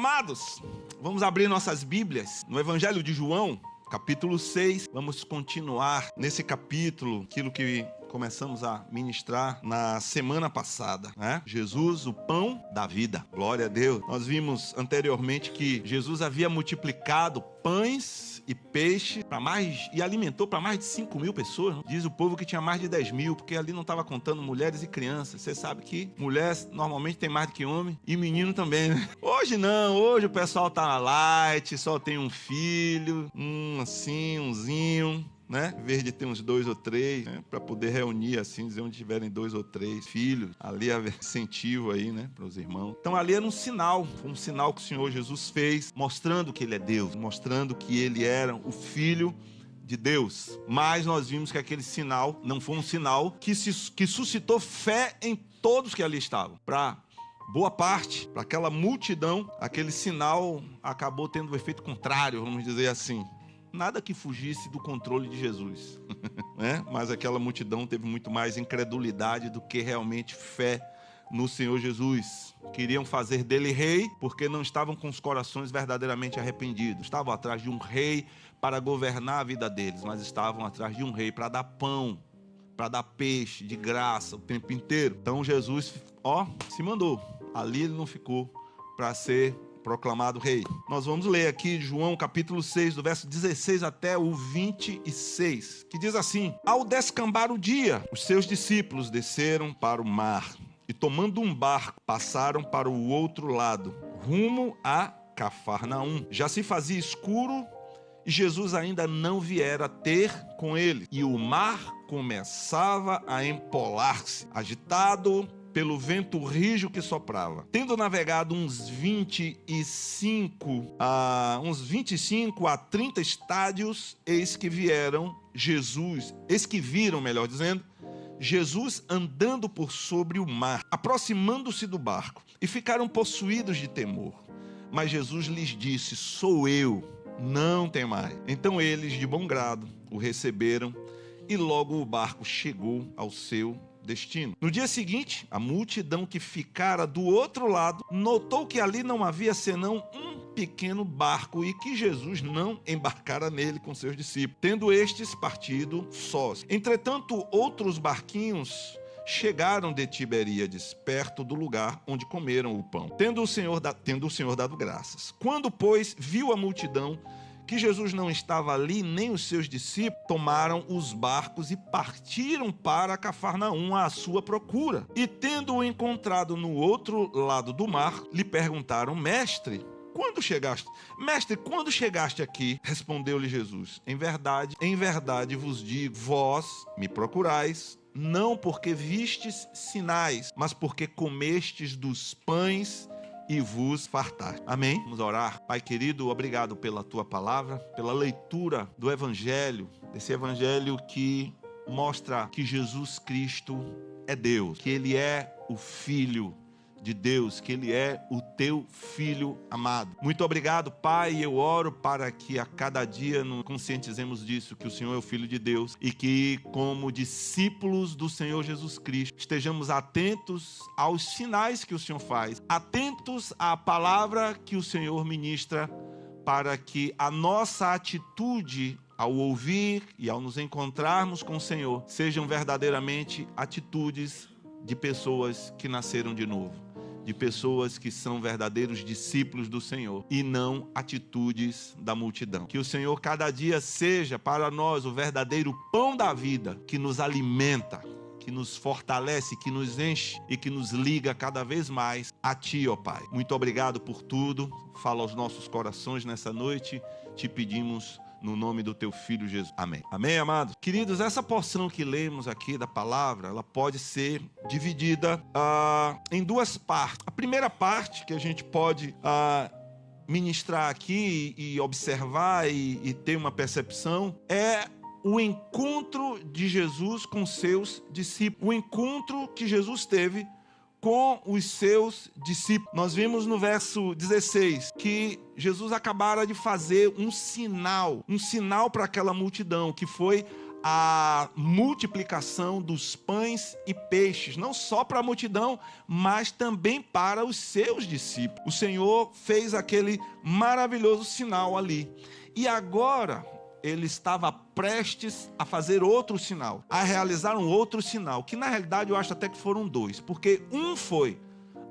Amados, vamos abrir nossas Bíblias no Evangelho de João, capítulo 6. Vamos continuar nesse capítulo aquilo que começamos a ministrar na semana passada, né? Jesus, o pão da vida. Glória a Deus. Nós vimos anteriormente que Jesus havia multiplicado pães e peixe e alimentou para mais de 5.000 pessoas. Diz o povo que tinha mais de 10.000, porque ali não estava contando mulheres e crianças. Você sabe que mulher normalmente tem mais do que homem e menino também, né? Hoje não, hoje o pessoal tá na light, só tem um filho, umzinho, né? Em vez de ter uns 2 ou 3, né? Para poder reunir assim, dizer onde tiverem 2 ou 3 filhos, ali é incentivo aí, né? Para os irmãos. Então ali era um sinal, foi um sinal que o Senhor Jesus fez, mostrando que Ele é Deus, mostrando que Ele era o Filho de Deus. Mas nós vimos que aquele sinal não foi um sinal que suscitou fé em todos que ali estavam. Para boa parte, para aquela multidão, aquele sinal acabou tendo o efeito contrário, vamos dizer assim. Nada que fugisse do controle de Jesus, né? Mas aquela multidão teve muito mais incredulidade do que realmente fé no Senhor Jesus. Queriam fazer dele rei porque não estavam com os corações verdadeiramente arrependidos. Estavam atrás de um rei para governar a vida deles, mas estavam atrás de um rei para dar pão, para dar peixe de graça o tempo inteiro. Então Jesus, se mandou. Ali ele não ficou para ser proclamado rei. Nós vamos ler aqui João capítulo 6, do verso 16 até o 26, que diz assim: Ao descambar o dia, os seus discípulos desceram para o mar e, tomando um barco, passaram para o outro lado, rumo a Cafarnaum. Já se fazia escuro e Jesus ainda não viera ter com ele, e o mar começava a empolar-se, agitado pelo vento rijo que soprava. Tendo navegado uns 25 a 30 estádios, eis que viram, melhor dizendo, Jesus andando por sobre o mar, aproximando-se do barco, e ficaram possuídos de temor. Mas Jesus lhes disse: Sou eu, não temais. Então eles, de bom grado, o receberam, e logo o barco chegou ao seu destino. No dia seguinte, a multidão que ficara do outro lado notou que ali não havia senão um pequeno barco e que Jesus não embarcara nele com seus discípulos, tendo estes partido sós. Entretanto, outros barquinhos chegaram de Tiberíades, perto do lugar onde comeram o pão, tendo o Senhor dado graças. Quando, pois, viu a multidão que Jesus não estava ali, nem os seus discípulos, tomaram os barcos e partiram para Cafarnaum à sua procura. E tendo-o encontrado no outro lado do mar, lhe perguntaram: Mestre, quando chegaste? Mestre, quando chegaste aqui? Respondeu-lhe Jesus: Em verdade vos digo, vós me procurais, não porque vistes sinais, mas porque comestes dos pães e vos fartar. Amém? Vamos orar. Pai querido, obrigado pela tua palavra, pela leitura do Evangelho, desse Evangelho que mostra que Jesus Cristo é Deus, que Ele é o Filho de Deus, que Ele é o teu Filho amado. Muito obrigado, Pai. Eu oro para que a cada dia nos conscientizemos disso, que o Senhor é o Filho de Deus e que, como discípulos do Senhor Jesus Cristo, estejamos atentos aos sinais que o Senhor faz, atentos à palavra que o Senhor ministra, para que a nossa atitude ao ouvir e ao nos encontrarmos com o Senhor sejam verdadeiramente atitudes de pessoas que nasceram de novo, de pessoas que são verdadeiros discípulos do Senhor e não atitudes da multidão. Que o Senhor cada dia seja para nós o verdadeiro pão da vida, que nos alimenta, que nos fortalece, que nos enche e que nos liga cada vez mais a Ti, ó Pai. Muito obrigado por tudo. Fala aos nossos corações nessa noite. Te pedimos no nome do Teu Filho Jesus. Amém. Amém, amados? Queridos, essa porção que lemos aqui da palavra, ela pode ser dividida em duas partes. A primeira parte que a gente pode ministrar aqui e observar e ter uma percepção é o encontro de Jesus com seus discípulos. O encontro que Jesus teve com os seus discípulos. Nós vimos no verso 16 que Jesus acabara de fazer um sinal para aquela multidão, que foi a multiplicação dos pães e peixes, não só para a multidão, mas também para os seus discípulos. O Senhor fez aquele maravilhoso sinal ali. E agora ele estava prestes a fazer outro sinal, a realizar um outro sinal, que na realidade eu acho até que foram dois, porque um foi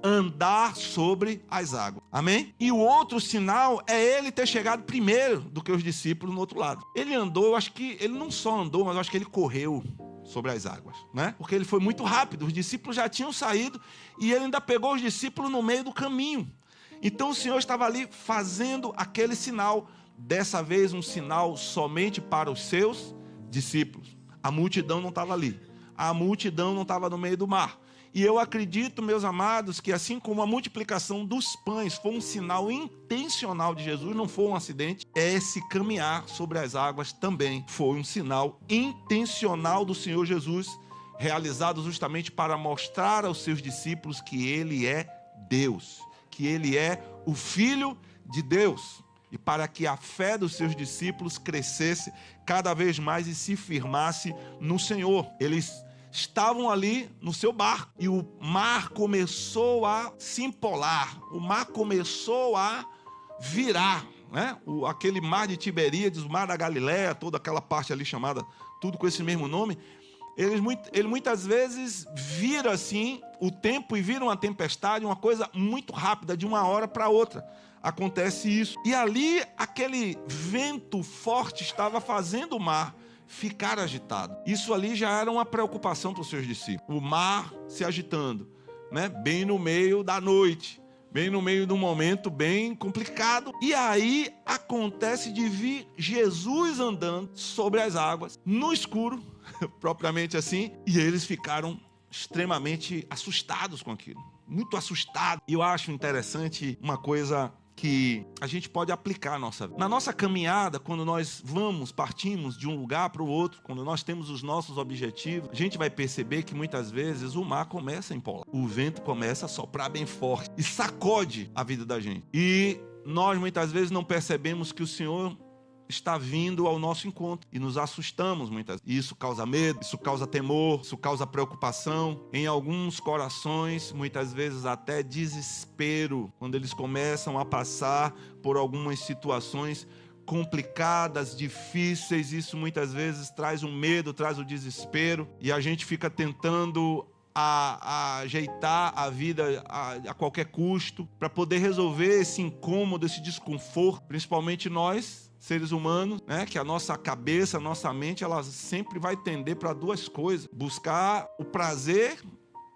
andar sobre as águas, amém? E o outro sinal é ele ter chegado primeiro do que os discípulos no outro lado. Ele andou, eu acho que ele não só andou, mas eu acho que ele correu sobre as águas, né? Porque ele foi muito rápido, os discípulos já tinham saído e ele ainda pegou os discípulos no meio do caminho. Então o Senhor estava ali fazendo aquele sinal, dessa vez um sinal somente para os seus discípulos. A multidão não estava ali, a multidão não estava no meio do mar. E eu acredito, meus amados, que assim como a multiplicação dos pães foi um sinal intencional de Jesus, não foi um acidente, esse caminhar sobre as águas também foi um sinal intencional do Senhor Jesus, realizado justamente para mostrar aos seus discípulos que Ele é Deus, que Ele é o Filho de Deus, e para que a fé dos seus discípulos crescesse cada vez mais e se firmasse no Senhor. Eles estavam ali no seu barco e o mar começou a se empolar, o mar começou a virar, né? Aquele mar de Tiberíades, o mar da Galileia, toda aquela parte ali chamada, tudo com esse mesmo nome, ele muitas vezes vira assim o tempo e vira uma tempestade, uma coisa muito rápida, de uma hora para outra. Acontece isso. E ali aquele vento forte estava fazendo o mar ficar agitado. Isso ali já era uma preocupação para os seus discípulos. O mar se agitando, né? Bem no meio da noite, bem no meio de um momento bem complicado. E aí acontece de vir Jesus andando sobre as águas, no escuro, propriamente assim, e eles ficaram extremamente assustados com aquilo. Muito assustados. E eu acho interessante uma coisa que a gente pode aplicar à nossa vida. Na nossa caminhada, quando nós partimos de um lugar para o outro, quando nós temos os nossos objetivos, a gente vai perceber que muitas vezes o mar começa a empolar, o vento começa a soprar bem forte e sacode a vida da gente. E nós muitas vezes não percebemos que o Senhor está vindo ao nosso encontro e nos assustamos muitas vezes. Isso causa medo, isso causa temor, isso causa preocupação. Em alguns corações, muitas vezes até desespero, quando eles começam a passar por algumas situações complicadas, difíceis. Isso muitas vezes traz um medo, traz o desespero e a gente fica tentando a ajeitar a vida a qualquer custo para poder resolver esse incômodo, esse desconforto, principalmente nós, seres humanos, né? Que a nossa cabeça, a nossa mente, ela sempre vai tender para duas coisas: buscar o prazer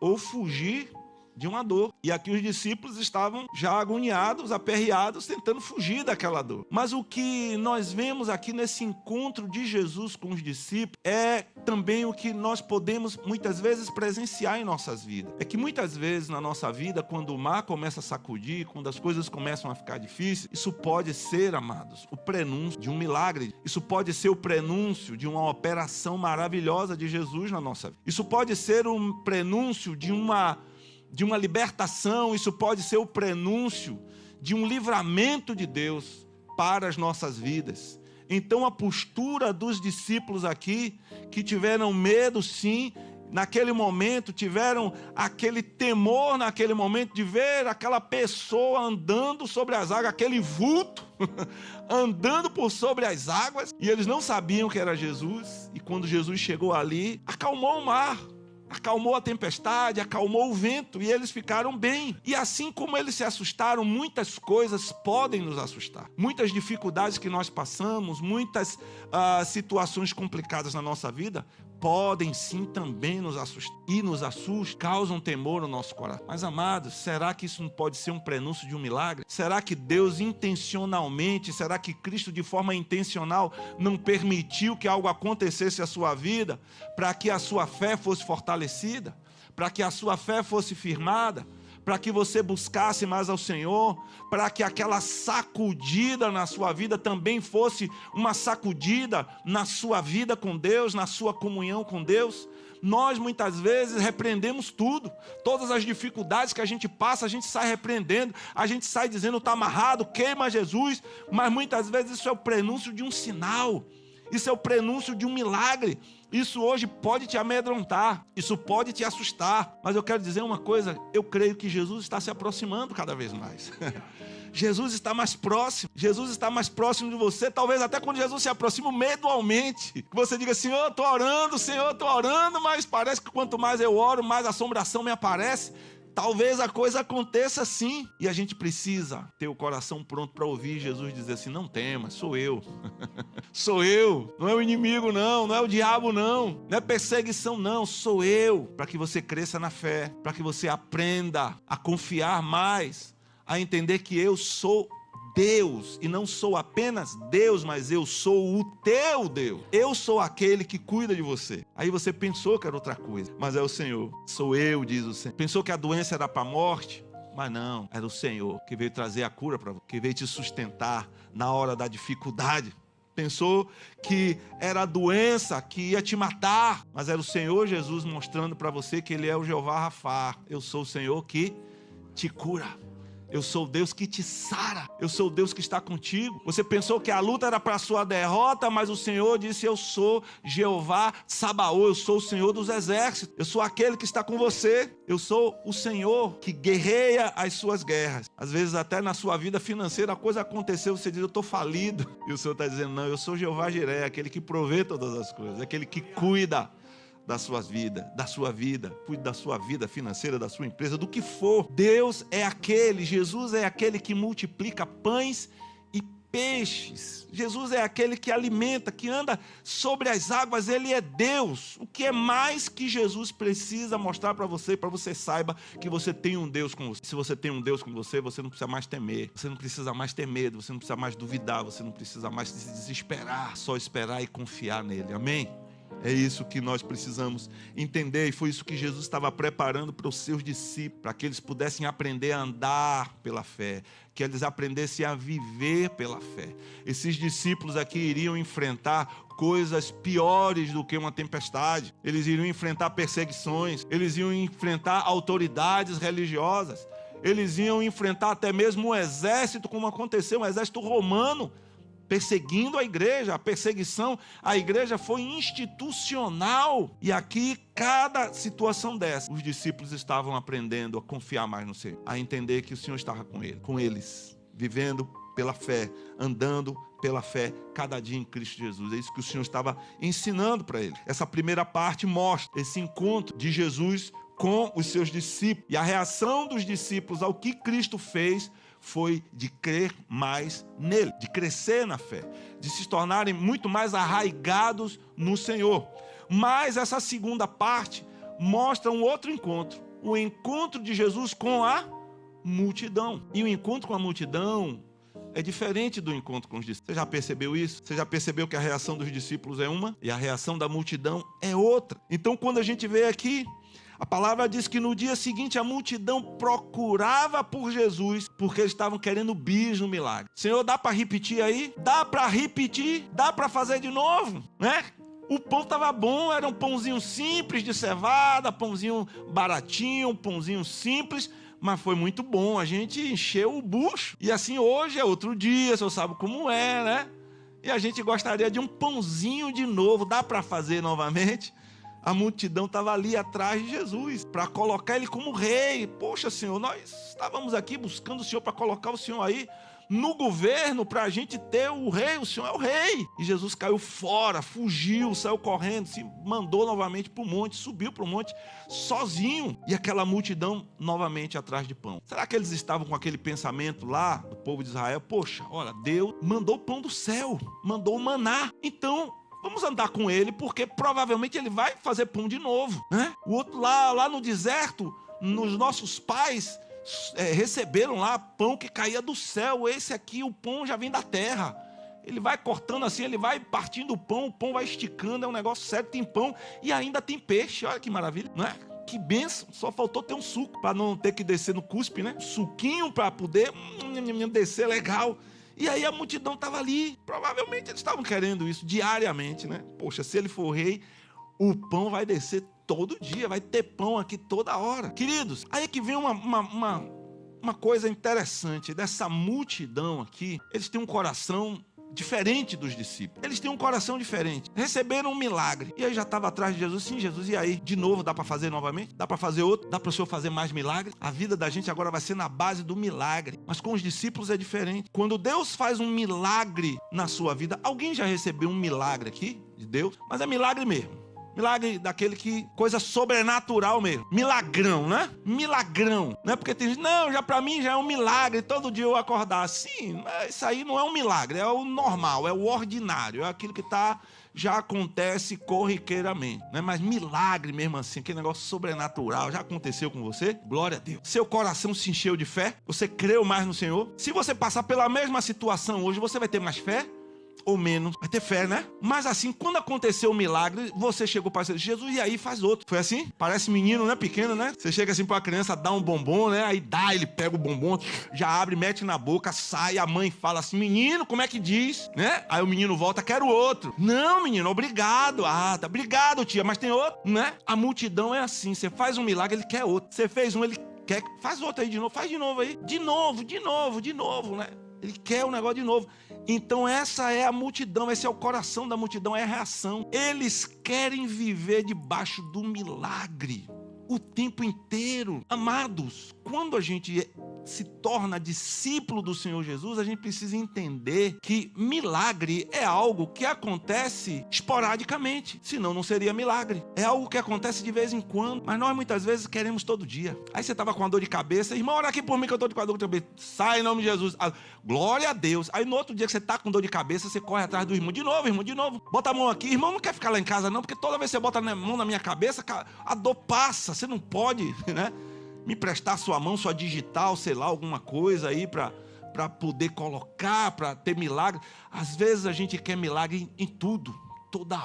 ou fugir de uma dor. E aqui os discípulos estavam já agoniados, aperreados, tentando fugir daquela dor. Mas o que nós vemos aqui nesse encontro de Jesus com os discípulos é também o que nós podemos muitas vezes presenciar em nossas vidas. É que muitas vezes na nossa vida, quando o mar começa a sacudir, quando as coisas começam a ficar difíceis, isso pode ser, amados, o prenúncio de um milagre. Isso pode ser o prenúncio de uma operação maravilhosa de Jesus na nossa vida. Isso pode ser um prenúncio de uma libertação, isso pode ser o prenúncio de um livramento de Deus para as nossas vidas. Então a postura dos discípulos aqui, que tiveram medo sim, naquele momento, tiveram aquele temor naquele momento de ver aquela pessoa andando sobre as águas, aquele vulto andando por sobre as águas, e eles não sabiam que era Jesus, e quando Jesus chegou ali, acalmou o mar, acalmou a tempestade, acalmou o vento, e eles ficaram bem. E assim como eles se assustaram, muitas coisas podem nos assustar. Muitas dificuldades que nós passamos, muitas situações complicadas na nossa vida, podem sim também nos assustar. E nos assustam, causam temor no nosso coração. Mas, amados, será que isso não pode ser um prenúncio de um milagre? Será que Deus intencionalmente, será que Cristo de forma intencional não permitiu que algo acontecesse à sua vida para que a sua fé fosse fortalecida, para que a sua fé fosse firmada, para que você buscasse mais ao Senhor, para que aquela sacudida na sua vida também fosse uma sacudida na sua vida com Deus, na sua comunhão com Deus? Nós muitas vezes repreendemos tudo, todas as dificuldades que a gente passa, a gente sai repreendendo, a gente sai dizendo está amarrado, queima Jesus, mas muitas vezes isso é o prenúncio de um sinal. Isso é o prenúncio de um milagre. Isso hoje pode te amedrontar, isso pode te assustar, mas eu quero dizer uma coisa, eu creio que Jesus está se aproximando cada vez mais. Jesus está mais próximo, Jesus está mais próximo de você. Talvez até quando Jesus se aproxima, o medo aumente. Que você diga, Senhor, estou orando, mas parece que quanto mais eu oro, mais assombração me aparece. Talvez a coisa aconteça assim. E a gente precisa ter o coração pronto para ouvir Jesus dizer assim, não temas, sou eu. Sou eu, não é o inimigo não é o diabo não é perseguição não, sou eu. Para que você cresça na fé, para que você aprenda a confiar mais, a entender que eu sou Deus, e não sou apenas Deus, mas eu sou o teu Deus. Eu sou aquele que cuida de você. Aí você pensou que era outra coisa, mas é o Senhor. Sou eu, diz o Senhor. Pensou que a doença era para a morte? Mas não, era o Senhor que veio trazer a cura para você, que veio te sustentar na hora da dificuldade. Pensou que era a doença que ia te matar, mas era o Senhor Jesus mostrando para você que Ele é o Jeová Rafá. Eu sou o Senhor que te cura. Eu sou o Deus que te sara. Eu sou o Deus que está contigo. Você pensou que a luta era para a sua derrota, mas o Senhor disse, eu sou Jeová Sabaoth, eu sou o Senhor dos exércitos. Eu sou aquele que está com você. Eu sou o Senhor que guerreia as suas guerras. Às vezes até na sua vida financeira a coisa aconteceu, você diz, eu estou falido. E o Senhor está dizendo, não, eu sou Jeová Jiré, aquele que provê todas as coisas, aquele que cuida da sua vida, cuide da sua vida financeira, da sua empresa, do que for. Deus é aquele, Jesus é aquele que multiplica pães e peixes. Jesus é aquele que alimenta, que anda sobre as águas, Ele é Deus. O que é mais que Jesus precisa mostrar para você saiba que você tem um Deus com você. Se você tem um Deus com você, você não precisa mais temer, você não precisa mais ter medo, você não precisa mais duvidar, você não precisa mais se desesperar, só esperar e confiar nele, amém? É isso que nós precisamos entender, e foi isso que Jesus estava preparando para os seus discípulos, para que eles pudessem aprender a andar pela fé, que eles aprendessem a viver pela fé. Esses discípulos aqui iriam enfrentar coisas piores do que uma tempestade, eles iriam enfrentar perseguições, eles iam enfrentar autoridades religiosas, eles iam enfrentar até mesmo um exército, como aconteceu, um exército romano, perseguindo a igreja. A perseguição à igreja foi institucional. E aqui, cada situação dessa, os discípulos estavam aprendendo a confiar mais no Senhor, a entender que o Senhor estava com eles, vivendo pela fé, andando pela fé, cada dia em Cristo Jesus. É isso que o Senhor estava ensinando para eles. Essa primeira parte mostra esse encontro de Jesus com os seus discípulos. E a reação dos discípulos ao que Cristo fez foi de crer mais nele, de crescer na fé, de se tornarem muito mais arraigados no Senhor. Mas essa segunda parte mostra um outro encontro, o encontro de Jesus com a multidão. E o encontro com a multidão é diferente do encontro com os discípulos. Você já percebeu isso? Você já percebeu que a reação dos discípulos é uma e a reação da multidão é outra? Então, quando a gente vê aqui, a palavra diz que no dia seguinte a multidão procurava por Jesus, porque eles estavam querendo bis no milagre. Senhor, dá para repetir aí? Dá para repetir? Dá para fazer de novo? Né? O pão estava bom, era um pãozinho simples de cevada, pãozinho baratinho, um pãozinho simples, mas foi muito bom, a gente encheu o bucho. E assim, hoje é outro dia, o senhor sabe como é, né? E a gente gostaria de um pãozinho de novo, dá para fazer novamente? A multidão estava ali atrás de Jesus, para colocar ele como rei. Poxa, Senhor, nós estávamos aqui buscando o Senhor para colocar o Senhor aí no governo, para a gente ter o rei. O Senhor é o rei. E Jesus caiu fora, fugiu, saiu correndo, se mandou novamente para o monte, subiu para o monte sozinho. E aquela multidão novamente atrás de pão. Será que eles estavam com aquele pensamento lá do povo de Israel? Poxa, olha, Deus mandou o pão do céu, mandou o maná. Então, vamos andar com ele, porque provavelmente ele vai fazer pão de novo, né? O outro lá no deserto, nos nossos pais receberam lá pão que caía do céu. Esse aqui, o pão já vem da terra. Ele vai cortando assim, ele vai partindo o pão vai esticando, é um negócio sério. Tem pão e ainda tem peixe. Olha que maravilha, não é? Que bênção, só faltou ter um suco, para não ter que descer no cuspe, né? Um suquinho para poder descer legal. E aí a multidão estava ali, provavelmente eles estavam querendo isso diariamente, né? Poxa, se ele for rei, o pão vai descer todo dia, vai ter pão aqui toda hora. Queridos, aí é que vem uma coisa interessante dessa multidão aqui. Eles têm um coração diferente dos discípulos. Eles têm um coração diferente. Receberam um milagre. E aí já estava atrás de Jesus. Sim, Jesus, e aí? De novo, dá para fazer novamente? Dá para fazer outro? Dá para o Senhor fazer mais milagres? A vida da gente agora vai ser na base do milagre. Mas com os discípulos é diferente. Quando Deus faz um milagre na sua vida, alguém já recebeu um milagre aqui de Deus? Mas é milagre mesmo. Milagre daquele que, coisa sobrenatural mesmo. Milagrão, né? Milagrão. Não é porque tem gente, não, já pra mim já é um milagre todo dia eu acordar. Sim, mas isso aí não é um milagre, é o normal, é o ordinário, é aquilo que já acontece corriqueiramente, né? Mas milagre mesmo assim, aquele negócio sobrenatural, já aconteceu com você? Glória a Deus. Seu coração se encheu de fé? Você creu mais no Senhor? Se você passar pela mesma situação hoje, você vai ter mais fé? Ou menos, vai ter fé, né? Mas assim, quando aconteceu o milagre, você chegou para Jesus, e aí faz outro. Foi assim? Parece menino, né? Pequeno, né? Você chega assim pra criança, dá um bombom, né? Aí dá, ele pega o bombom, já abre, mete na boca, sai, a mãe fala assim, menino, como é que diz? Né? Aí o menino volta, quero outro. Não, menino, obrigado. Ah, tá, obrigado, tia, mas tem outro, né? A multidão é assim, você faz um milagre, ele quer outro. Você fez um, ele quer, faz outro aí de novo, faz de novo aí. De novo, né? Ele quer o negócio de novo. Então essa é a multidão, esse é o coração da multidão, é a reação. Eles querem viver debaixo do milagre o tempo inteiro. Amados, quando a gente se torna discípulo do Senhor Jesus, a gente precisa entender que milagre é algo que acontece esporadicamente, senão não seria milagre. É algo que acontece de vez em quando, mas nós muitas vezes queremos todo dia. Aí você estava com uma dor de cabeça, irmão, ora aqui por mim que eu estou com a dor de cabeça. Sai em nome de Jesus. Glória a Deus. Aí no outro dia que você está com dor de cabeça, você corre atrás do irmão. De novo, irmão, de novo. Bota a mão aqui. Irmão, não quer ficar lá em casa não, porque toda vez que você bota a mão na minha cabeça, a dor passa. Você não pode, né? Me prestar sua mão, sua digital, sei lá, alguma coisa aí para poder colocar, para ter milagre. Às vezes a gente quer milagre em tudo, toda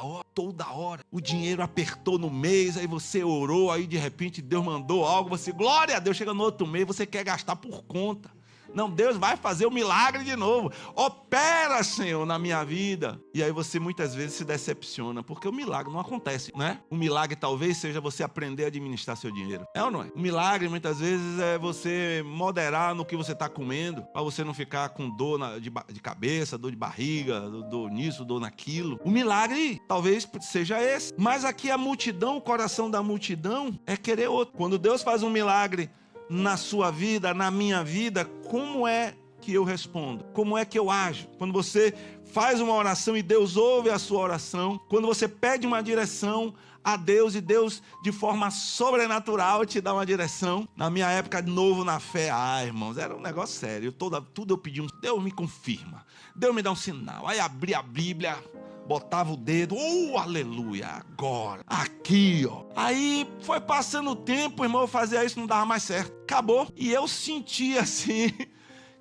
hora. O dinheiro apertou no mês, aí você orou, aí de repente Deus mandou algo, você, glória a Deus, chega no outro mês, você quer gastar por conta. Não, Deus vai fazer o milagre de novo. Opera, Senhor, na minha vida. E aí você muitas vezes se decepciona, porque o milagre não acontece, né? O milagre talvez seja você aprender a administrar seu dinheiro. É ou não é? O milagre muitas vezes é você moderar no que você está comendo, para você não ficar com dor de cabeça, dor de barriga, dor nisso, dor naquilo. O milagre talvez seja esse. Mas aqui a multidão, o coração da multidão é querer outro. Quando Deus faz um milagre na sua vida, na minha vida, como é que eu respondo? Como é que eu ajo? Quando você faz uma oração e Deus ouve a sua oração, quando você pede uma direção a Deus e Deus de forma sobrenatural te dá uma direção. Na minha época, novo na fé, irmãos, era um negócio sério. Tudo eu pedi, Deus me confirma, Deus me dá um sinal. Aí abri a Bíblia, botava o dedo, aleluia, agora, aqui, ó. Aí foi passando o tempo, irmão, eu fazia isso, não dava mais certo. Acabou. E eu senti assim,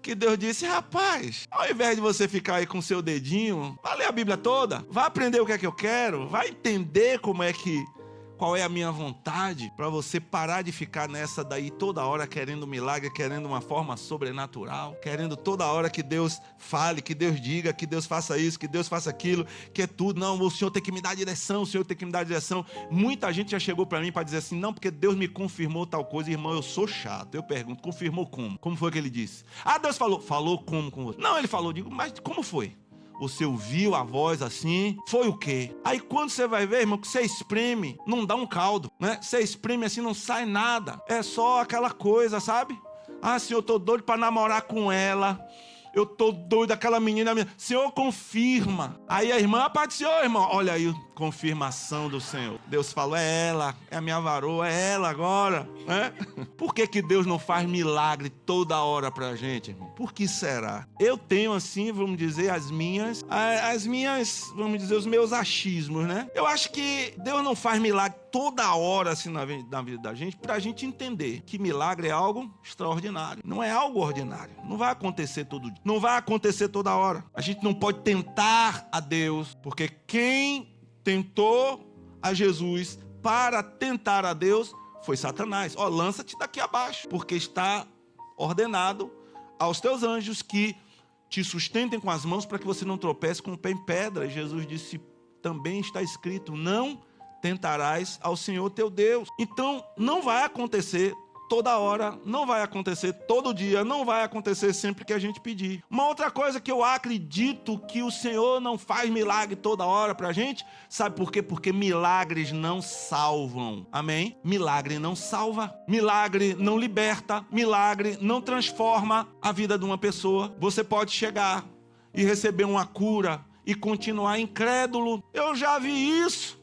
que Deus disse, rapaz, ao invés de você ficar aí com o seu dedinho, vai ler a Bíblia toda, vai aprender o que é que eu quero, vai entender qual é a minha vontade, para você parar de ficar nessa daí toda hora querendo um milagre, querendo uma forma sobrenatural, querendo toda hora que Deus fale, que Deus diga, que Deus faça isso, que Deus faça aquilo, que é tudo. Não, o Senhor tem que me dar direção, o Senhor tem que me dar direção. Muita gente já chegou para mim para dizer assim, não, porque Deus me confirmou tal coisa. Irmão, eu sou chato. Eu pergunto, confirmou como? Como foi que ele disse? Deus falou. Falou como com você? Não, ele falou. Digo, mas como foi? Você ouviu a voz assim, foi o quê? Aí quando você vai ver, irmão, que você espreme, não dá um caldo, né? Você espreme assim, não sai nada. É só aquela coisa, sabe? Senhor, eu tô doido para namorar com ela. Eu tô doido, aquela menina, Senhor, confirma. Aí a irmã, Senhor, irmão, olha aí, confirmação do Senhor. Deus falou, é ela, é a minha varoa, é ela agora, né? Por que Deus não faz milagre toda hora pra gente, irmão? Por que será? Eu tenho assim, vamos dizer, as minhas, vamos dizer, os meus achismos, né? Eu acho que Deus não faz milagre toda hora assim na vida da gente, pra gente entender que milagre é algo extraordinário, não é algo ordinário. Não vai acontecer todo dia, não vai acontecer toda hora. A gente não pode tentar a Deus, porque quem tentou a Jesus para tentar a Deus foi Satanás. Lança-te daqui abaixo, porque está ordenado aos teus anjos que te sustentem com as mãos para que você não tropece com o pé em pedra. E Jesus disse, também está escrito, não tentarás ao Senhor teu Deus. Então não vai acontecer toda hora, não vai acontecer todo dia, não vai acontecer sempre que a gente pedir. Uma outra coisa que eu acredito que o Senhor não faz milagre toda hora pra gente, sabe por quê? Porque milagres não salvam, amém? Milagre não salva, milagre não liberta, milagre não transforma a vida de uma pessoa. Você pode chegar e receber uma cura e continuar incrédulo. Eu já vi isso.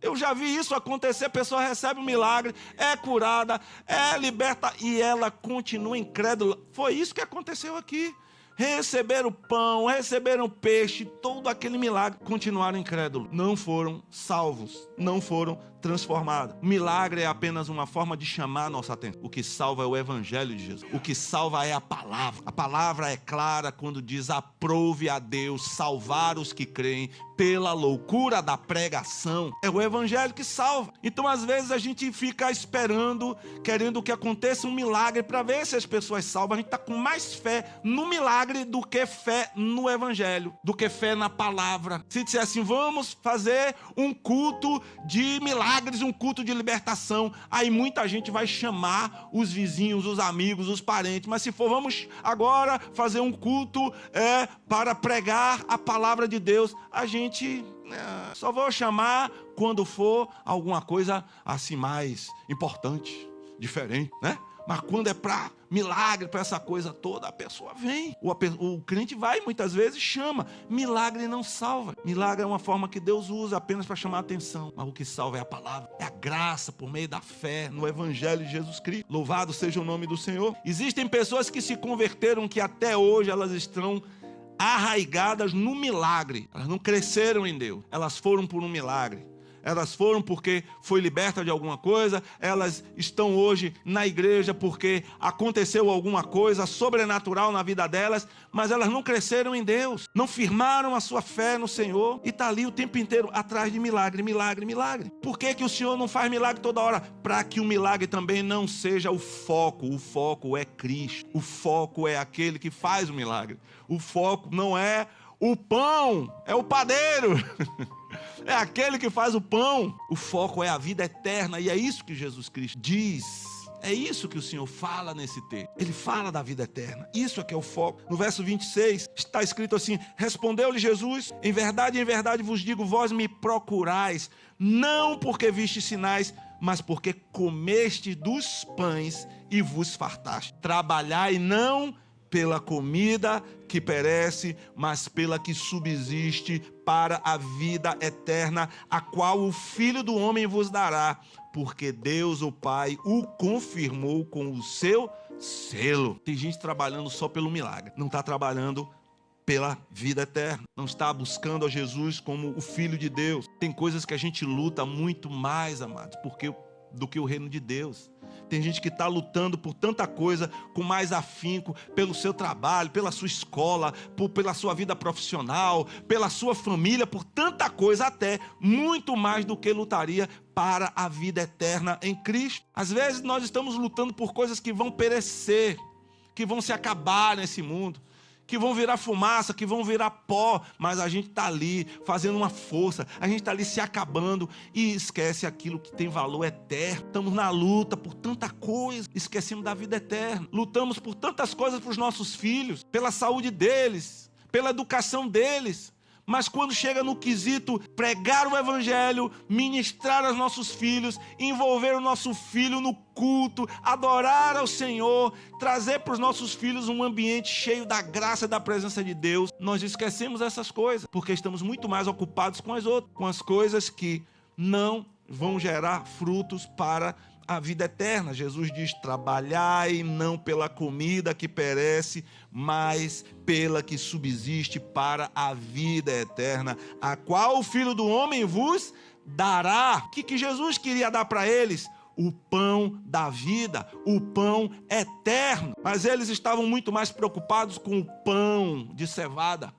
Eu já vi isso acontecer, a pessoa recebe um milagre, é curada, é liberta e ela continua incrédula. Foi isso que aconteceu aqui. Receberam pão, receberam peixe, todo aquele milagre, continuaram incrédulos. Não foram salvos, não foram transformados. Milagre é apenas uma forma de chamar a nossa atenção. O que salva é o evangelho de Jesus. O que salva é a palavra. A palavra é clara quando diz: aprove a Deus salvar os que creem pela loucura da pregação. É o evangelho que salva. Então às vezes a gente fica esperando, querendo que aconteça um milagre para ver se as pessoas salvam. A gente está com mais fé no milagre do que fé no evangelho, do que fé na palavra. Se disser assim, vamos fazer um culto de milagres, um culto de libertação, aí muita gente vai chamar os vizinhos, os amigos, os parentes. Mas se for, vamos agora fazer um culto para pregar a palavra de Deus, a gente só vou chamar quando for alguma coisa assim mais importante, diferente, né? Mas quando é para milagre, para essa coisa toda, a pessoa vem. O crente vai, muitas vezes chama. Milagre não salva. Milagre é uma forma que Deus usa apenas para chamar a atenção. Mas o que salva é a palavra, é a graça por meio da fé no evangelho de Jesus Cristo. Louvado seja o nome do Senhor. Existem pessoas que se converteram que até hoje elas estão arraigadas no milagre. Elas não cresceram em Deus. Elas foram por um milagre. Elas foram porque foi liberta de alguma coisa, elas estão hoje na igreja porque aconteceu alguma coisa sobrenatural na vida delas, mas elas não cresceram em Deus, não firmaram a sua fé no Senhor e está ali o tempo inteiro atrás de milagre, milagre, milagre. Por que o Senhor não faz milagre toda hora? Para que o milagre também não seja o foco é Cristo, o foco é aquele que faz o milagre, o foco não é o pão, é o padeiro. É aquele que faz o pão. O foco é a vida eterna. E é isso que Jesus Cristo diz. É isso que o Senhor fala nesse texto. Ele fala da vida eterna. Isso é que é o foco. No verso 26 está escrito assim: respondeu-lhe Jesus: em verdade vos digo, vós me procurais, não porque vistes sinais, mas porque comestes dos pães e vos fartaste. Trabalhai não pela comida que perece, mas pela que subsiste para a vida eterna, a qual o Filho do Homem vos dará, porque Deus, o Pai, o confirmou com o seu selo. Tem gente trabalhando só pelo milagre, não está trabalhando pela vida eterna, não está buscando a Jesus como o Filho de Deus. Tem coisas que a gente luta muito mais, amados, do que o reino de Deus. Tem gente que está lutando por tanta coisa, com mais afinco, pelo seu trabalho, pela sua escola, pela sua vida profissional, pela sua família, por tanta coisa, até muito mais do que lutaria para a vida eterna em Cristo. Às vezes nós estamos lutando por coisas que vão perecer, que vão se acabar nesse mundo, que vão virar fumaça, que vão virar pó, mas a gente está ali fazendo uma força, a gente está ali se acabando e esquece aquilo que tem valor eterno. Estamos na luta por tanta coisa, esquecemos da vida eterna. Lutamos por tantas coisas para os nossos filhos, pela saúde deles, pela educação deles. Mas quando chega no quesito pregar o evangelho, ministrar aos nossos filhos, envolver o nosso filho no culto, adorar ao Senhor, trazer para os nossos filhos um ambiente cheio da graça e da presença de Deus, nós esquecemos essas coisas, porque estamos muito mais ocupados com as outras, com as coisas que não vão gerar frutos para a vida eterna. Jesus diz: trabalhai não pela comida que perece, mas pela que subsiste para a vida eterna, a qual o Filho do Homem vos dará. O que Jesus queria dar para eles? O pão da vida, o pão eterno. Mas eles estavam muito mais preocupados com o pão de cevada,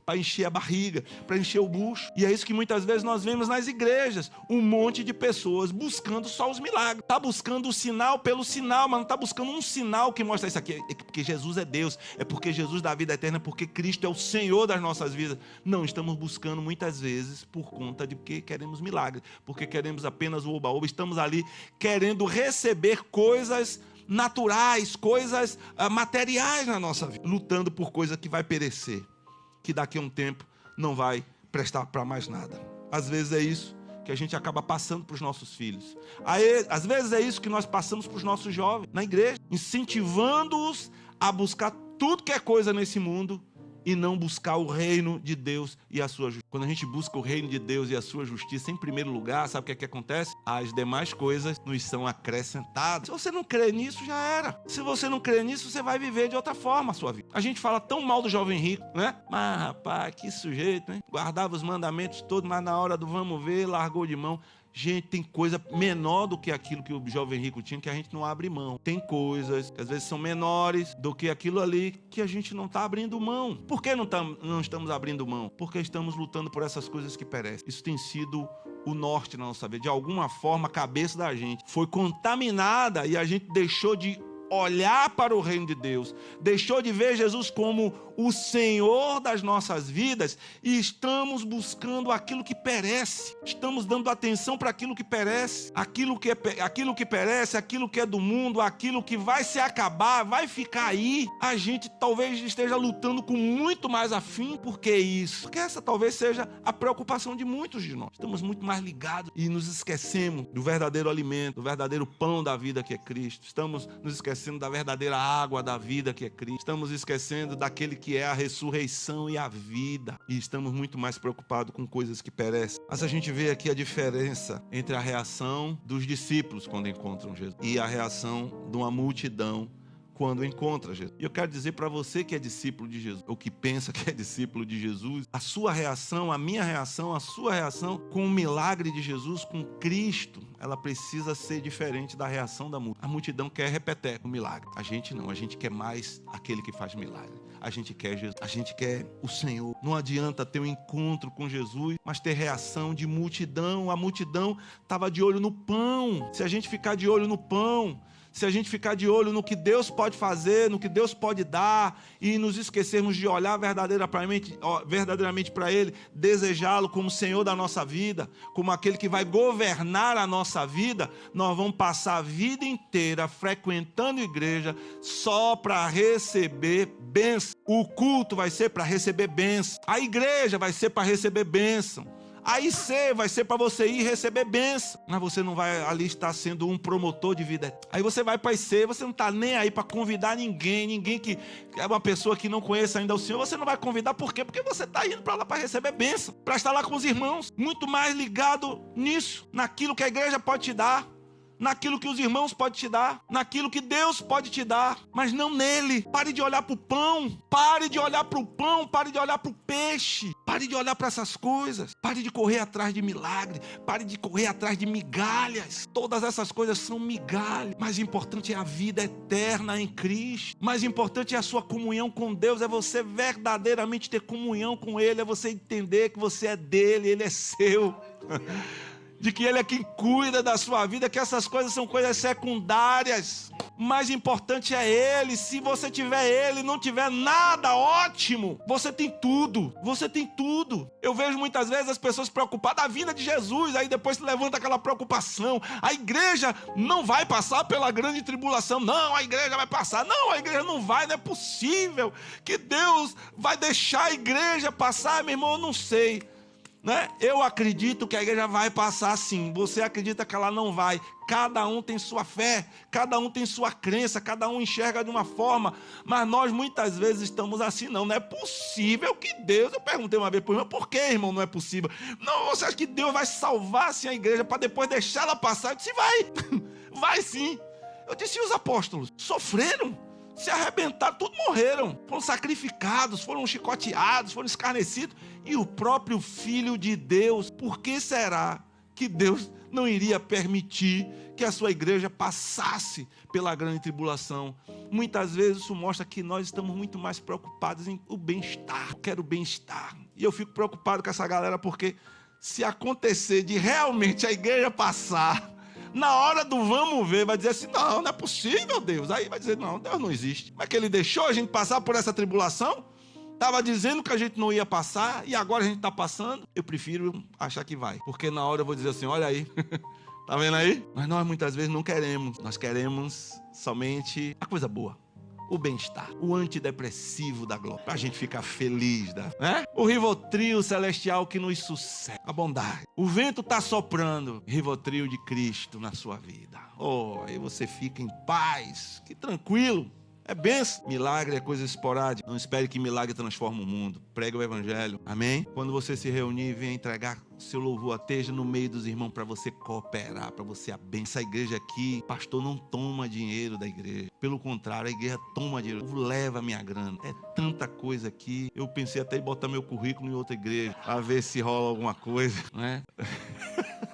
para encher a barriga, para encher o bucho. E é isso que muitas vezes nós vemos nas igrejas, um monte de pessoas buscando só os milagres. Está buscando o sinal pelo sinal, mas não está buscando um sinal que mostra isso aqui. É porque Jesus é Deus, é porque Jesus dá a vida eterna, é porque Cristo é o Senhor das nossas vidas. Não, estamos buscando muitas vezes por conta de que queremos milagres, porque queremos apenas o oba-oba, estamos ali querendo receber coisas naturais, coisas materiais na nossa vida, lutando por coisa que vai perecer, que daqui a um tempo não vai prestar para mais nada. Às vezes é isso que a gente acaba passando para os nossos filhos. Às vezes é isso que nós passamos para os nossos jovens na igreja, incentivando-os a buscar tudo que é coisa nesse mundo e não buscar o reino de Deus e a sua justiça. Quando a gente busca o reino de Deus e a sua justiça em primeiro lugar, sabe o que acontece? As demais coisas nos são acrescentadas. Se você não crê nisso, já era. Se você não crê nisso, você vai viver de outra forma a sua vida. A gente fala tão mal do jovem rico, né? Mas, rapaz, que sujeito, hein? Guardava os mandamentos todos, mas na hora do vamos ver, largou de mão. Gente, tem coisa menor do que aquilo que o jovem rico tinha que a gente não abre mão. Tem coisas que às vezes são menores do que aquilo ali que a gente não está abrindo mão. Por que não estamos abrindo mão? Porque estamos lutando por essas coisas que perecem. Isso tem sido o norte na nossa vida. De alguma forma, a cabeça da gente foi contaminada e a gente deixou de olhar para o reino de Deus, deixou de ver Jesus como o Senhor das nossas vidas e estamos buscando aquilo que perece, estamos dando atenção para aquilo que perece, aquilo que perece, aquilo que é do mundo, aquilo que vai se acabar, vai ficar aí. A gente talvez esteja lutando com muito mais afinco. Por que isso? Porque essa talvez seja a preocupação de muitos de nós. Estamos muito mais ligados e nos esquecemos do verdadeiro alimento, do verdadeiro pão da vida que é Cristo. Estamos nos esquecendo da verdadeira água da vida que é Cristo. Estamos esquecendo daquele que é a ressurreição e a vida. E estamos muito mais preocupados com coisas que perecem. Mas a gente vê aqui a diferença entre a reação dos discípulos quando encontram Jesus e a reação de uma multidão quando encontra Jesus. E eu quero dizer para você que é discípulo de Jesus, ou que pensa que é discípulo de Jesus, a sua reação, a minha reação, a sua reação com o milagre de Jesus, com Cristo, ela precisa ser diferente da reação da multidão. A multidão quer repetir o milagre. A gente não, a gente quer mais aquele que faz milagre. A gente quer Jesus, a gente quer o Senhor. Não adianta ter um encontro com Jesus, mas ter reação de multidão. A multidão estava de olho no pão. Se a gente ficar de olho no pão, se a gente ficar de olho no que Deus pode fazer, no que Deus pode dar, e nos esquecermos de olhar verdadeiramente para Ele, desejá-lo como Senhor da nossa vida, como aquele que vai governar a nossa vida, nós vamos passar a vida inteira frequentando igreja só para receber bênção. O culto vai ser para receber bênção. A igreja vai ser para receber bênção. A IC vai ser para você ir receber bênção, mas você não vai ali estar sendo um promotor de vida. Aí você vai para a IC, você não está nem aí para convidar ninguém que é uma pessoa que não conhece ainda o Senhor, você não vai convidar. Por quê? Porque você está indo para lá para receber bênção, para estar lá com os irmãos, muito mais ligado nisso, naquilo que a igreja pode te dar, naquilo que os irmãos podem te dar, naquilo que Deus pode te dar, mas não nele. Pare de olhar para o pão, pare de olhar para o pão, pare de olhar para o peixe, pare de olhar para essas coisas, pare de correr atrás de milagre, pare de correr atrás de migalhas. Todas essas coisas são migalhas. Mais importante é a vida eterna em Cristo, mais importante é a sua comunhão com Deus, é você verdadeiramente ter comunhão com Ele, é você entender que você é dele, Ele é seu. De que Ele é quem cuida da sua vida, que essas coisas são coisas secundárias. O mais importante é Ele. Se você tiver Ele, não tiver nada, ótimo. Você tem tudo. Você tem tudo. Eu vejo muitas vezes as pessoas preocupadas da vinda de Jesus, aí depois se levanta aquela preocupação. A igreja não vai passar pela grande tribulação. Não, a igreja vai passar. Não, a igreja não vai. Não é possível que Deus vai deixar a igreja passar. Meu irmão, eu não sei. Né? Eu acredito que a igreja vai passar sim. Você acredita que ela não vai. Cada um tem sua fé, cada um tem sua crença, cada um enxerga de uma forma, mas nós muitas vezes estamos assim. Não é possível que Deus... Eu perguntei uma vez para o irmão, por que, irmão, não é possível? Não, você acha que Deus vai salvar assim a igreja para depois deixar ela passar? Eu disse, vai, vai sim. Eu disse, e os apóstolos? Sofreram, se arrebentaram, todos morreram, foram sacrificados, foram chicoteados, foram escarnecidos. E o próprio Filho de Deus, por que será que Deus não iria permitir que a sua igreja passasse pela grande tribulação. Muitas vezes isso mostra que nós estamos muito mais preocupados em o bem-estar. Eu quero bem-estar. E eu fico preocupado com essa galera, porque se acontecer de realmente a igreja passar, na hora do vamos ver, vai dizer assim, não é possível, Deus. Aí vai dizer, não, Deus não existe. Mas que ele deixou a gente passar por essa tribulação? Estava dizendo que a gente não ia passar e agora a gente está passando. Eu prefiro achar que vai, porque na hora eu vou dizer assim, olha aí, tá vendo aí? Mas nós muitas vezes não queremos. Nós queremos somente a coisa boa, o bem-estar, o antidepressivo da glória, para a gente ficar feliz, né? O Rivotril celestial que nos sucede, a bondade. O vento está soprando, Rivotril de Cristo na sua vida. Aí você fica em paz, que tranquilo. É bênção. Milagre é coisa esporádica. Não espere que milagre transforme o mundo. Pregue o evangelho. Amém? Quando você se reunir, venha entregar seu louvor, esteja no meio dos irmãos para você cooperar, para você abençoar. Essa igreja aqui, pastor não toma dinheiro da igreja. Pelo contrário, a igreja toma dinheiro. Leva a minha grana. É tanta coisa aqui. Eu pensei até em botar meu currículo em outra igreja, para ver se rola alguma coisa, né?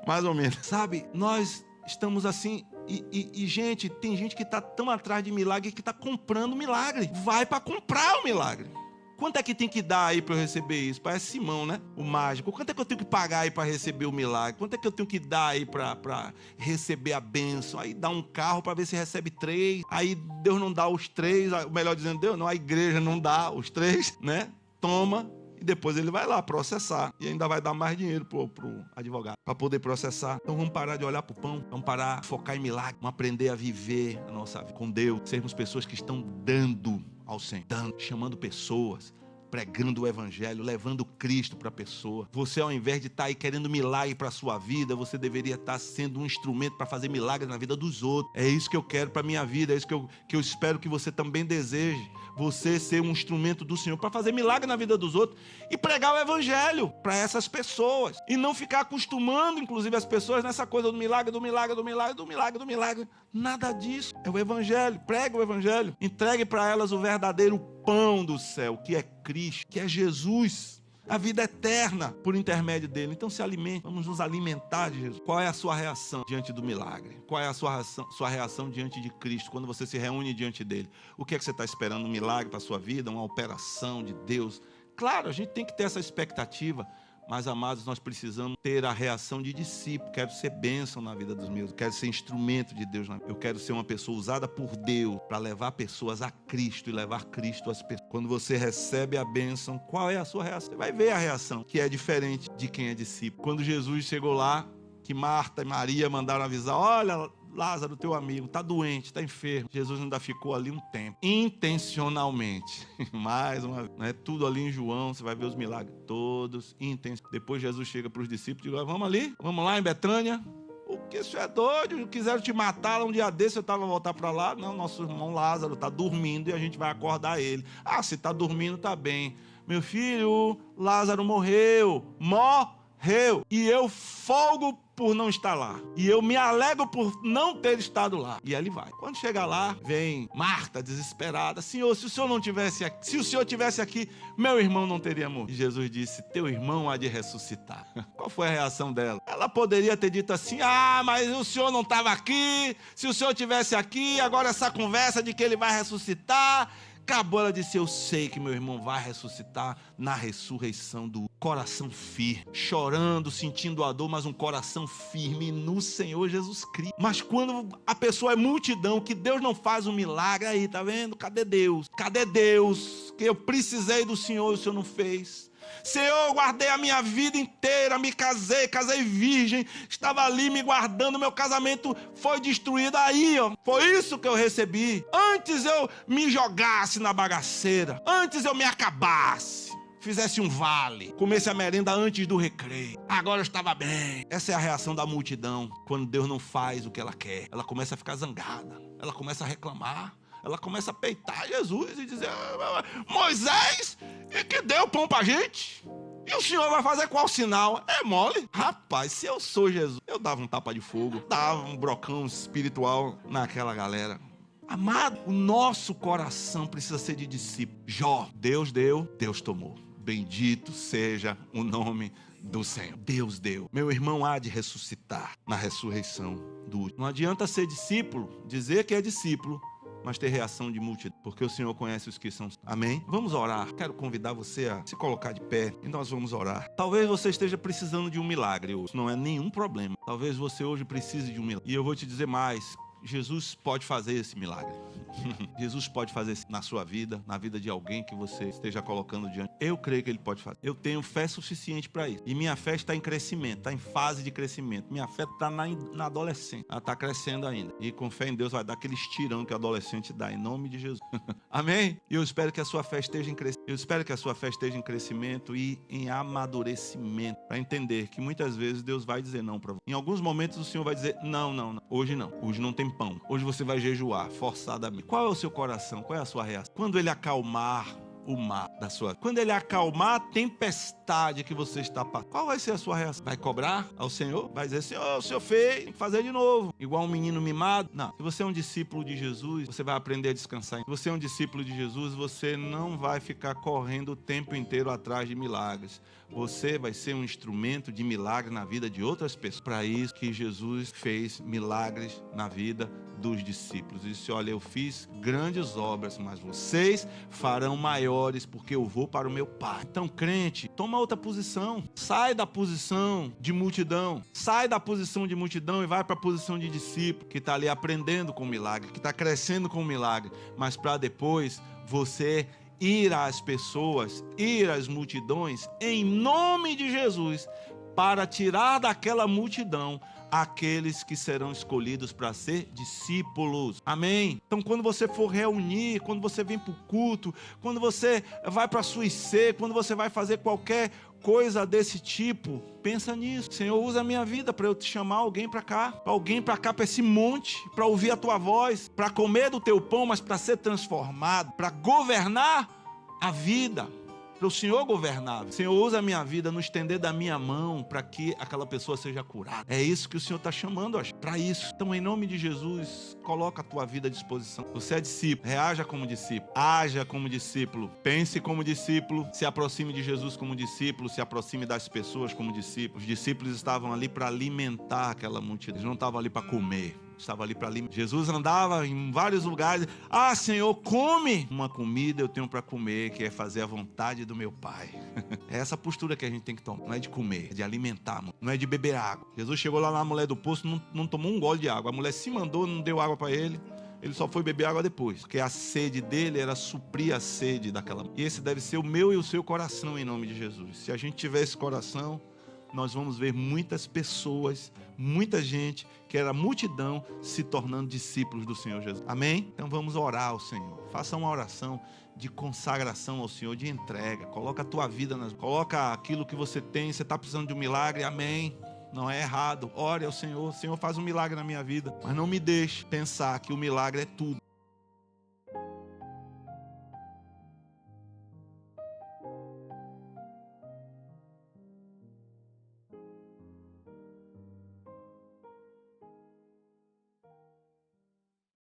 Mais ou menos. Sabe, nós estamos assim... E, gente, tem gente que está tão atrás de milagre que está comprando milagre. Vai para comprar o milagre. Quanto é que tem que dar aí para eu receber isso? Parece Simão, né? O mágico. Quanto é que eu tenho que pagar aí para receber o milagre? Quanto é que eu tenho que dar aí para receber a bênção? Aí dá um carro para ver se recebe 3. Aí Deus não dá os 3. Melhor dizendo, Deus não, a igreja não dá os 3, né? Toma. E depois ele vai lá processar. E ainda vai dar mais dinheiro pro advogado para poder processar. Então vamos parar de olhar pro pão. Vamos parar de focar em milagre. Vamos aprender a viver a nossa vida com Deus. Sermos pessoas que estão dando ao Senhor. Chamando pessoas. Pregando o evangelho, levando Cristo para a pessoa. Você, ao invés de estar aí querendo milagre para a sua vida, você deveria estar sendo um instrumento para fazer milagres na vida dos outros. É isso que eu quero para a minha vida, é isso que eu espero que você também deseje. Você ser um instrumento do Senhor para fazer milagre na vida dos outros e pregar o evangelho para essas pessoas. E não ficar acostumando, inclusive, as pessoas nessa coisa do milagre, do milagre, do milagre, do milagre, do milagre. Nada disso. É o evangelho. Pregue o evangelho. Entregue para elas o verdadeiro pão do céu, que é Cristo, que é Jesus, a vida eterna por intermédio dele. Então se alimente, vamos nos alimentar de Jesus. Qual é a sua reação diante do milagre? Qual é a sua reação diante de Cristo, quando você se reúne diante dele? O que é que você está esperando? Um milagre para a sua vida? Uma operação de Deus? Claro, a gente tem que ter essa expectativa. Mas, amados, nós precisamos ter a reação de discípulo. Quero ser bênção na vida dos meus. Quero ser instrumento de Deus. Eu quero ser uma pessoa usada por Deus para levar pessoas a Cristo e levar Cristo às pessoas. Quando você recebe a bênção, qual é a sua reação? Você vai ver a reação, que é diferente de quem é discípulo. Quando Jesus chegou lá, que Marta e Maria mandaram avisar, olha, Lázaro, teu amigo, está doente, está enfermo. Jesus ainda ficou ali um tempo, intencionalmente. Mais uma vez, né? Tudo ali em João, você vai ver os milagres todos, Depois Jesus chega para os discípulos e diz, vamos ali, vamos lá em Betânia. O que você é doido? Quiseram te matar um dia desse, eu estava a voltar para lá. Não, nosso irmão Lázaro está dormindo e a gente vai acordar ele. Ah, se está dormindo, está bem. Meu filho, Lázaro morreu. E eu folgo por não estar lá. E eu me alegro por não ter estado lá. E ele vai. Quando chega lá, vem Marta desesperada. Senhor, se o senhor não tivesse aqui, se o senhor tivesse aqui, meu irmão não teria morrido. E Jesus disse, teu irmão há de ressuscitar. Qual foi a reação dela? Ela poderia ter dito assim, mas o senhor não estava aqui. Se o senhor tivesse aqui, agora essa conversa de que ele vai ressuscitar. Acabou, ela disse, eu sei que meu irmão vai ressuscitar na ressurreição do coração firme, chorando, sentindo a dor, mas um coração firme no Senhor Jesus Cristo. Mas quando a pessoa é multidão, que Deus não faz um milagre, aí, tá vendo? Cadê Deus? Cadê Deus? Que eu precisei do Senhor e o Senhor não fez. Senhor, eu guardei a minha vida inteira, me casei virgem, estava ali me guardando, meu casamento foi destruído aí, foi isso que eu recebi. Antes eu me jogasse na bagaceira, antes eu me acabasse, fizesse um vale, comesse a merenda antes do recreio, agora eu estava bem. Essa é a reação da multidão, quando Deus não faz o que ela quer. Ela começa a ficar zangada, ela começa a reclamar. Ela começa a peitar Jesus e dizer, Moisés, que deu pão pra gente? E o senhor vai fazer qual sinal? É mole? Rapaz, se eu sou Jesus, eu dava um tapa de fogo, dava um brocão espiritual naquela galera. Amado, o nosso coração precisa ser de discípulo. Jó, Deus deu, Deus tomou. Bendito seja o nome do Senhor. Deus deu. Meu irmão há de ressuscitar na ressurreição do último. Não adianta ser discípulo, dizer que é discípulo, mas ter reação de multidão, porque o Senhor conhece os que são. Amém? Vamos orar. Quero convidar você a se colocar de pé e nós vamos orar. Talvez você esteja precisando de um milagre hoje. Não é nenhum problema. Talvez você hoje precise de um milagre. E eu vou te dizer mais. Jesus pode fazer esse milagre. Jesus pode fazer isso na sua vida, na vida de alguém que você esteja colocando diante. Eu creio que Ele pode fazer. Eu tenho fé suficiente para isso. E minha fé está em crescimento, está em fase de crescimento. Minha fé está na adolescência. Ela está crescendo ainda. E com fé em Deus vai dar aquele estirão que o adolescente dá, em nome de Jesus. Amém? E eu espero que a sua fé esteja em crescimento. Eu espero que a sua fé esteja em crescimento e em amadurecimento. Para entender que muitas vezes Deus vai dizer não para você. Em alguns momentos o Senhor vai dizer não. Hoje não. Hoje não tem pão. Hoje você vai jejuar forçadamente. Qual é o seu coração? Qual é a sua reação? Quando Ele acalmar o mar da sua vida. Quando Ele acalmar a tempestade que você está passando, qual vai ser a sua reação? Vai cobrar ao Senhor? Vai dizer, Senhor, o Senhor fez, tem que fazer de novo. Igual um menino mimado? Não. Se você é um discípulo de Jesus, você vai aprender a descansar. Se você é um discípulo de Jesus, você não vai ficar correndo o tempo inteiro atrás de milagres. Você vai ser um instrumento de milagre na vida de outras pessoas. Para isso que Jesus fez milagres na vida dos discípulos. Ele disse, olha, eu fiz grandes obras, mas vocês farão maiores, porque eu vou para o meu Pai. Então, crente, toma outra posição. Sai da posição de multidão. Sai da posição de multidão e vai para a posição de discípulo, que está ali aprendendo com o milagre, que está crescendo com o milagre, mas para depois você ir às pessoas, ir às multidões, em nome de Jesus, para tirar daquela multidão aqueles que serão escolhidos para ser discípulos. Amém? Então, quando você for reunir, quando você vem para o culto, quando você vai para a sua IC, quando você vai fazer qualquer coisa desse tipo, pensa nisso. Senhor, usa a minha vida para eu te chamar alguém para cá, para esse monte, para ouvir a tua voz, para comer do teu pão, mas para ser transformado, para governar a vida, para o Senhor governar. Senhor, usa a minha vida no estender da minha mão para que aquela pessoa seja curada. É isso que o Senhor está chamando para isso. Então, em nome de Jesus, coloca a tua vida à disposição. Você é discípulo, reaja como discípulo, haja como discípulo, pense como discípulo, se aproxime de Jesus como discípulo, se aproxime das pessoas como discípulos. Os discípulos estavam ali para alimentar aquela multidão, eles não estavam ali para comer. Estava ali para alimentar. Jesus andava em vários lugares. Ah, Senhor, come uma comida eu tenho para comer, que é fazer a vontade do meu Pai. É essa postura que a gente tem que tomar. Não é de comer, é de alimentar, não é de beber água. Jesus chegou lá na mulher do poço, não tomou um gole de água. A mulher se mandou, não deu água para ele. Ele só foi beber água depois, porque a sede dele era suprir a sede daquela. E esse deve ser o meu e o seu coração, em nome de Jesus. Se a gente tiver esse coração, nós vamos ver muitas pessoas, muita gente, que era multidão, se tornando discípulos do Senhor Jesus. Amém? Então vamos orar ao Senhor. Faça uma oração de consagração ao Senhor, de entrega. Coloca a tua vida, coloca aquilo que você tem. Você está precisando de um milagre, amém? Não é errado. Ore ao Senhor. Senhor, faz um milagre na minha vida. Mas não me deixe pensar que o milagre é tudo.